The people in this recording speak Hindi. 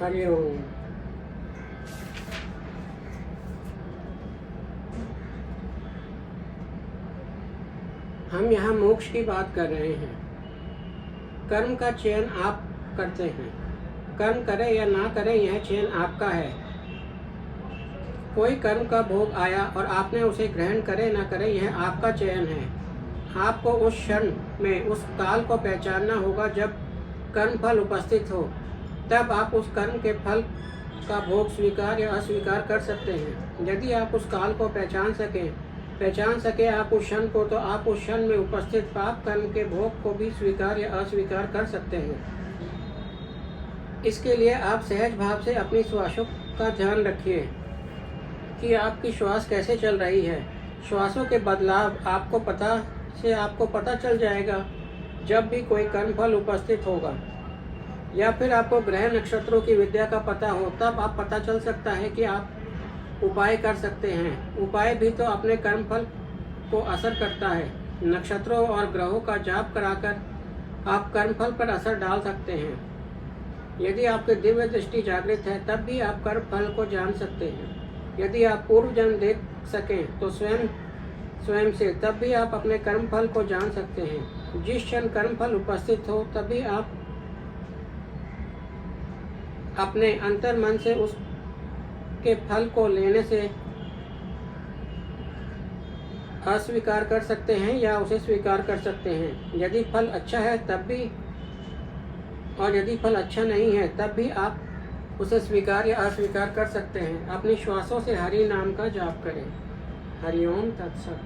हरिओम। हम यहाँ मोक्ष की बात कर रहे हैं। कर्म का चयन आप करते हैं। कर्म करें या ना करें, यह चयन आपका है। कोई कर्म का भोग आया और आपने उसे ग्रहण करे ना करे, यह आपका चयन है। आपको उस क्षण में उस काल को पहचानना होगा जब कर्म फल उपस्थित हो। तब आप उस कर्म के फल का भोग स्वीकार या अस्वीकार कर सकते हैं। यदि आप उस काल को पहचान सके आप उस क्षण को, तो आप उस क्षण में उपस्थित पाप कर्म के भोग को भी स्वीकार या अस्वीकार कर सकते हैं। इसके लिए आप सहज भाव से अपनी श्वासों का ध्यान रखिए कि आपकी श्वास कैसे चल रही है। श्वासों के बदलाव आपको पता चल जाएगा जब भी कोई कर्मफल उपस्थित होगा, या फिर आपको ग्रह नक्षत्रों की विद्या का पता हो, तब आप पता चल सकता है कि आप उपाय कर सकते हैं। उपाय भी तो अपने कर्मफल को असर करता है। नक्षत्रों और ग्रहों का जाप कराकर आप कर्मफल पर असर डाल सकते हैं। यदि आपकी दिव्य दृष्टि जागृत है, तब भी आप कर्मफल को जान सकते हैं। यदि आप पूर्व जन्म देख सकें तो स्वयं से, तब भी आप अपने कर्मफल को जान सकते हैं। जिस क्षण कर्मफल उपस्थित हो, तभी आप अपने अंतर मन से उसके फल को लेने से अस्वीकार कर सकते हैं या उसे स्वीकार कर सकते हैं। यदि फल अच्छा है तब भी, और यदि फल अच्छा नहीं है तब भी आप उसे स्वीकार या अस्वीकार कर सकते हैं। अपनी श्वासों से हरि नाम का जाप करें। हरिओम तत्सत।